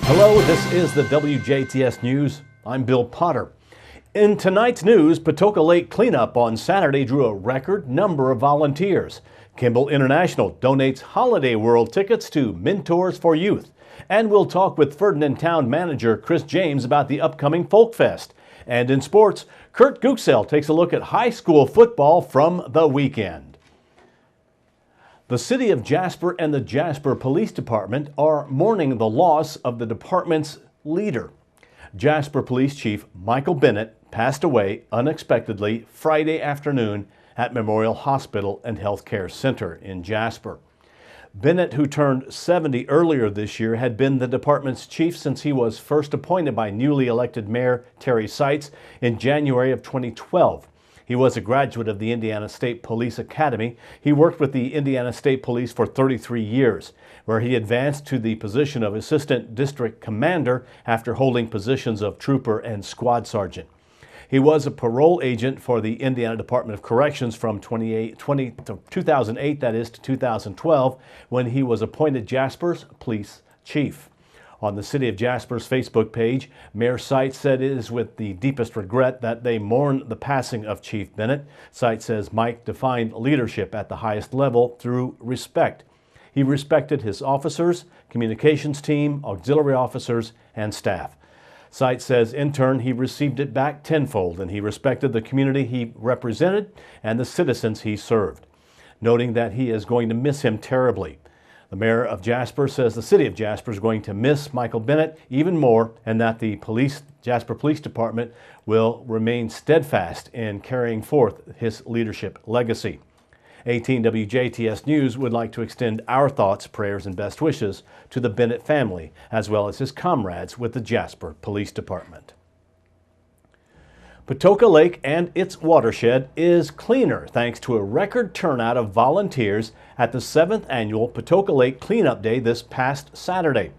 Hello, this is the WJTS News. I'm Bill Potter. In tonight's news, Patoka Lake cleanup on Saturday drew a record number of volunteers. Kimball International donates Holiday World tickets to Mentors for Youth. And we'll talk with Ferdinand Town Manager Chris James about the upcoming Folk Fest. And in sports, Kurt Guxell takes a look at high school football from the weekend. The City of Jasper and the Jasper Police Department are mourning the loss of the department's leader. Jasper Police Chief Michael Bennett passed away unexpectedly Friday afternoon at Memorial Hospital and Health Care Center in Jasper. Bennett, who turned 70 earlier this year, had been the department's chief since he was first appointed by newly elected Mayor Terry Seitz in January of 2012. He was a graduate of the Indiana State Police Academy. He worked with the Indiana State Police for 33 years, where he advanced to the position of Assistant District Commander after holding positions of Trooper and Squad Sergeant. He was a parole agent for the Indiana Department of Corrections from 2008, that is, to 2012, when he was appointed Jasper's police chief. On the City of Jasper's Facebook page, Mayor Seitz said it is with the deepest regret that they mourn the passing of Chief Bennett. Seitz says Mike defined leadership at the highest level through respect. He respected his officers, communications team, auxiliary officers, and staff. Seitz says in turn he received it back tenfold, and he respected the community he represented and the citizens he served, noting that he is going to miss him terribly. The mayor of Jasper says the City of Jasper is going to miss Michael Bennett even more, and that the Jasper Police Department will remain steadfast in carrying forth his leadership legacy. 18 WJTS News would like to extend our thoughts, prayers, and best wishes to the Bennett family, as well as his comrades with the Jasper Police Department. Patoka Lake and its watershed is cleaner thanks to a record turnout of volunteers at the 7th annual Patoka Lake Cleanup Day this past Saturday.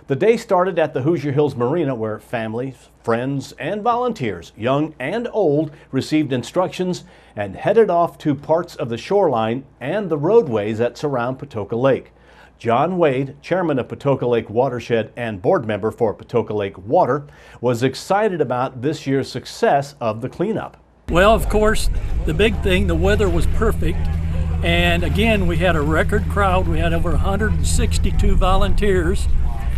The day started at the Hoosier Hills Marina, where families, friends, and volunteers, young and old, received instructions and headed off to parts of the shoreline and the roadways that surround Patoka Lake. John Wade, chairman of Patoka Lake Watershed and board member for Patoka Lake Water, was excited about this year's success of the cleanup. Well, of course, the big thing, the weather was perfect. And again, we had a record crowd. We had over 162 volunteers,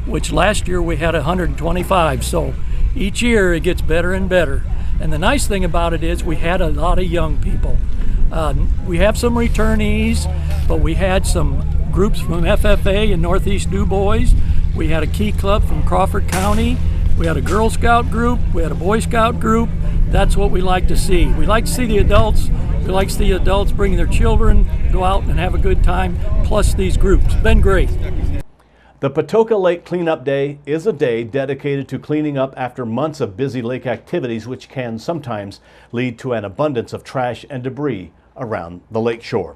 which last year we had 125. So each year it gets better and better. And the nice thing about it is we had a lot of young people. We have some returnees, but we had some groups from FFA and Northeast Du Bois. We had a Key Club from Crawford County. We had a Girl Scout group. We had a Boy Scout group. That's what we like to see. We like to see the adults. We like to see adults bring their children, go out and have a good time, plus these groups. It's been great. The Patoka Lake Cleanup Day is a day dedicated to cleaning up after months of busy lake activities, which can sometimes lead to an abundance of trash and debris around the lake shore.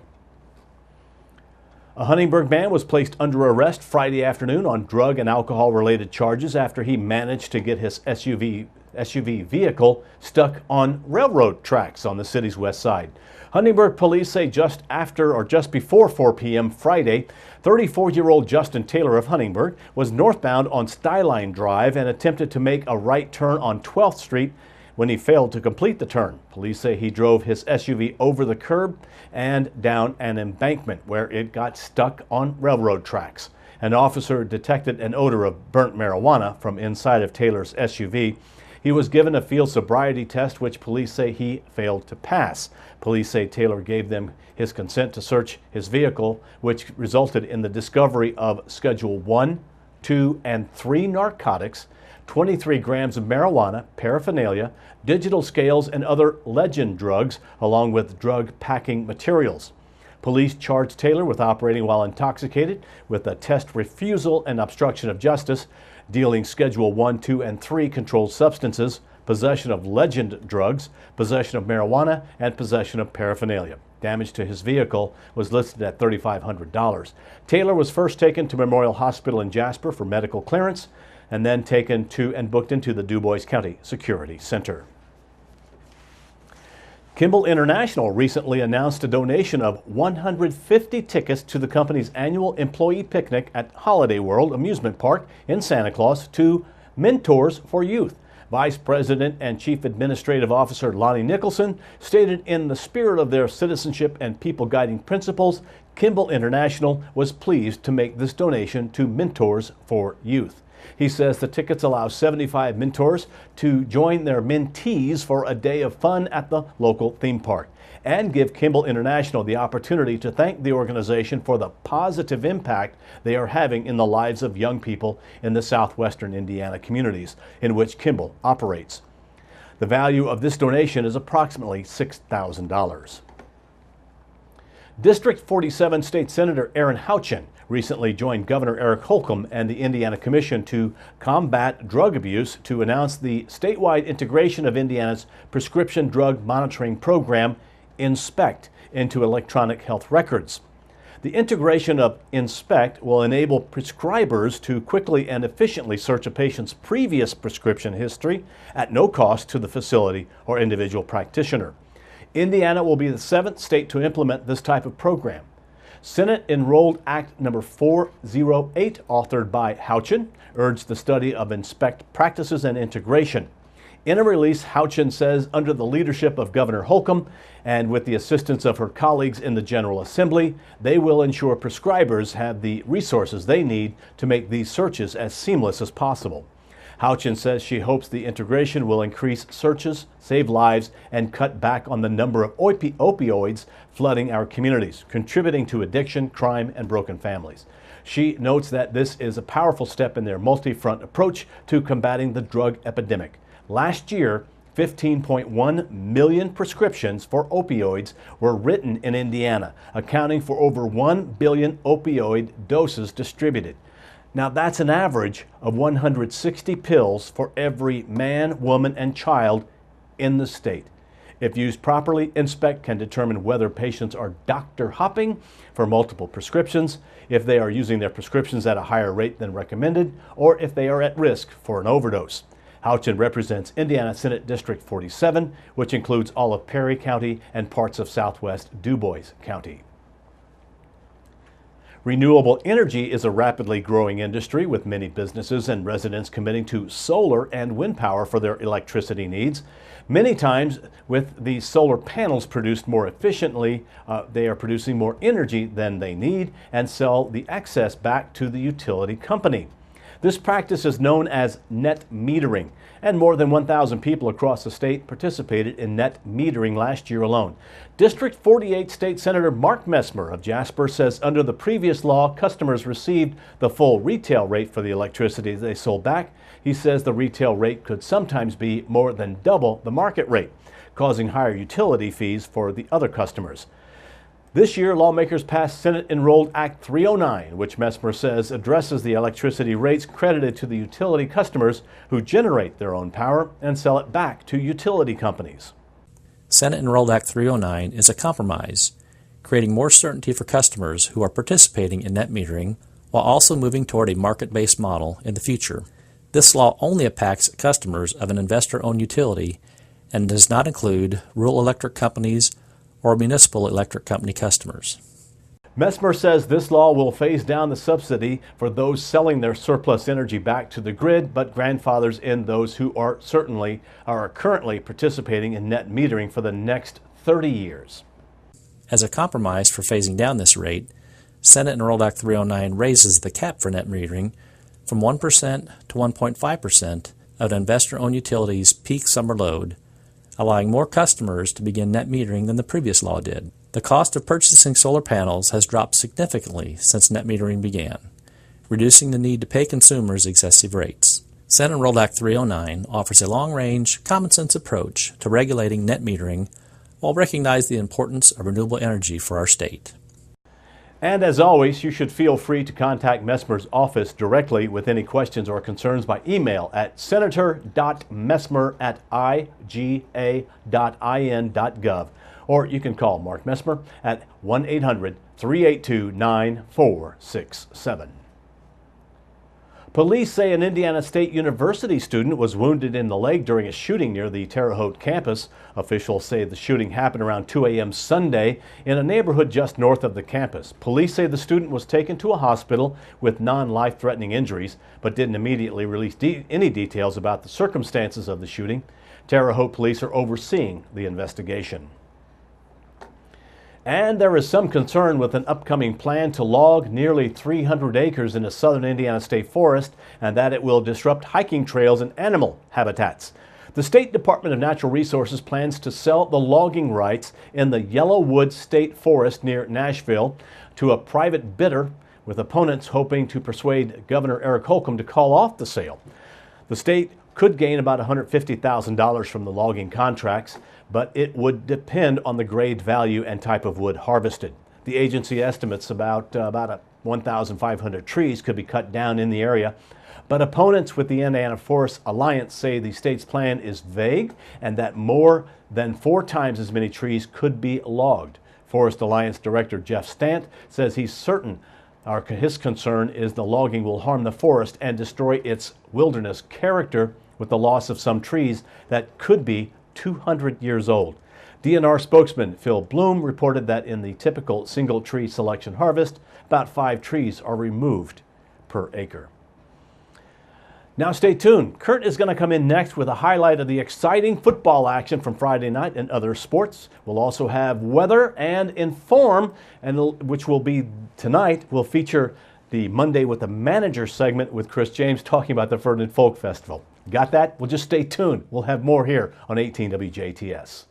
A Honeyburg man was placed under arrest Friday afternoon on drug and alcohol-related charges after he managed to get his SUV vehicle stuck on railroad tracks on the city's west side. Honeyburg police say just before 4 p.m. Friday, 34-year-old Justin Taylor of Honeyburg was northbound on Skyline Drive and attempted to make a right turn on 12th Street when he failed to complete the turn. Police say he drove his SUV over the curb and down an embankment where it got stuck on railroad tracks. An officer detected an odor of burnt marijuana from inside of Taylor's SUV. He was given a field sobriety test, which police say he failed to pass. Police say Taylor gave them his consent to search his vehicle, which resulted in the discovery of Schedule 1, 2, and 3 narcotics, 23 grams of marijuana, paraphernalia, digital scales, and other legend drugs, along with drug packing materials. Police charged Taylor with operating while intoxicated, with a test refusal and obstruction of justice, dealing Schedule 1, 2, and 3 controlled substances, possession of legend drugs, possession of marijuana, and possession of paraphernalia. Damage to his vehicle was listed at $3,500. Taylor was first taken to Memorial Hospital in Jasper for medical clearance, and then taken to and booked into the Du Bois County Security Center. Kimball International recently announced a donation of 150 tickets to the company's annual employee picnic at Holiday World Amusement Park in Santa Claus to Mentors for Youth. Vice President and Chief Administrative Officer Lonnie Nicholson stated, in the spirit of their citizenship and people guiding principles, Kimball International was pleased to make this donation to Mentors for Youth. He says the tickets allow 75 mentors to join their mentees for a day of fun at the local theme park and give Kimball International the opportunity to thank the organization for the positive impact they are having in the lives of young people in the southwestern Indiana communities in which Kimball operates. The value of this donation is approximately $6,000. District 47 State Senator Aaron Houchin recently joined Governor Eric Holcomb and the Indiana Commission to Combat Drug Abuse to announce the statewide integration of Indiana's prescription drug monitoring program, INSPECT, into electronic health records. The integration of INSPECT will enable prescribers to quickly and efficiently search a patient's previous prescription history at no cost to the facility or individual practitioner. Indiana will be the 7th state to implement this type of program. Senate Enrolled Act number 408, authored by Houchin, urged the study of INSPECT practices and integration. In a release, Houchin says, under the leadership of Governor Holcomb and with the assistance of her colleagues in the General Assembly, they will ensure prescribers have the resources they need to make these searches as seamless as possible. Houchin says she hopes the integration will increase searches, save lives, and cut back on the number of opioids flooding our communities, contributing to addiction, crime, and broken families. She notes that this is a powerful step in their multi-front approach to combating the drug epidemic. Last year, 15.1 million prescriptions for opioids were written in Indiana, accounting for over 1 billion opioid doses distributed. Now that's an average of 160 pills for every man, woman, and child in the state. If used properly, INSPECT can determine whether patients are doctor hopping for multiple prescriptions, if they are using their prescriptions at a higher rate than recommended, or if they are at risk for an overdose. Houchin represents Indiana Senate District 47, which includes all of Perry County and parts of southwest DuBois County. Renewable energy is a rapidly growing industry, with many businesses and residents committing to solar and wind power for their electricity needs. Many times, with the solar panels produced more efficiently, they are producing more energy than they need and sell the excess back to the utility company. This practice is known as net metering, and more than 1,000 people across the state participated in net metering last year alone. District 48 State Senator Mark Messmer of Jasper says under the previous law, customers received the full retail rate for the electricity they sold back. He says the retail rate could sometimes be more than double the market rate, causing higher utility fees for the other customers. This year, lawmakers passed Senate Enrolled Act 309, which Messmer says addresses the electricity rates credited to the utility customers who generate their own power and sell it back to utility companies. Senate Enrolled Act 309 is a compromise, creating more certainty for customers who are participating in net metering while also moving toward a market-based model in the future. This law only impacts customers of an investor-owned utility and does not include rural electric companies or municipal electric company customers. Messmer says this law will phase down the subsidy for those selling their surplus energy back to the grid, but grandfathers in those who are currently participating in net metering for the next 30 years. As a compromise for phasing down this rate, Senate Enrolled Act 309 raises the cap for net metering from 1% to 1.5% of an investor-owned utility's peak summer load, allowing more customers to begin net metering than the previous law did. The cost of purchasing solar panels has dropped significantly since net metering began, reducing the need to pay consumers excessive rates. Senate Enrolled Act 309 offers a long-range, common-sense approach to regulating net metering while recognizing the importance of renewable energy for our state. And as always, you should feel free to contact Messmer's office directly with any questions or concerns by email at senator.messmer@iga.in.gov, or you can call Mark Messmer at 1-800-382-9467. Police say an Indiana State University student was wounded in the leg during a shooting near the Terre Haute campus. Officials say the shooting happened around 2 a.m. Sunday in a neighborhood just north of the campus. Police say the student was taken to a hospital with non-life-threatening injuries, but didn't immediately release any details about the circumstances of the shooting. Terre Haute police are overseeing the investigation. And there is some concern with an upcoming plan to log nearly 300 acres in the southern Indiana State Forest, and that it will disrupt hiking trails and animal habitats. The State Department of Natural Resources plans to sell the logging rights in the Yellowwood State Forest near Nashville to a private bidder, with opponents hoping to persuade Governor Eric Holcomb to call off the sale. The state could gain about $150,000 from the logging contracts, but it would depend on the grade value and type of wood harvested. The agency estimates about 1,500 trees could be cut down in the area, but opponents with the Indiana Forest Alliance say the state's plan is vague and that more than 4 times as many trees could be logged. Forest Alliance Director Jeff Stant says he's certain his concern is the logging will harm the forest and destroy its wilderness character with the loss of some trees that could be 200 years old. DNR spokesman Phil Bloom reported that in the typical single tree selection harvest, about 5 trees are removed per acre. Now stay tuned. Kurt is going to come in next with a highlight of the exciting football action from Friday night and other sports. We'll also have weather and inform, which will be tonight. We'll feature the Monday with the Manager segment with Chris James talking about the Ferdinand Folk Festival. Got that? Well, just stay tuned. We'll have more here on 18 WJTS.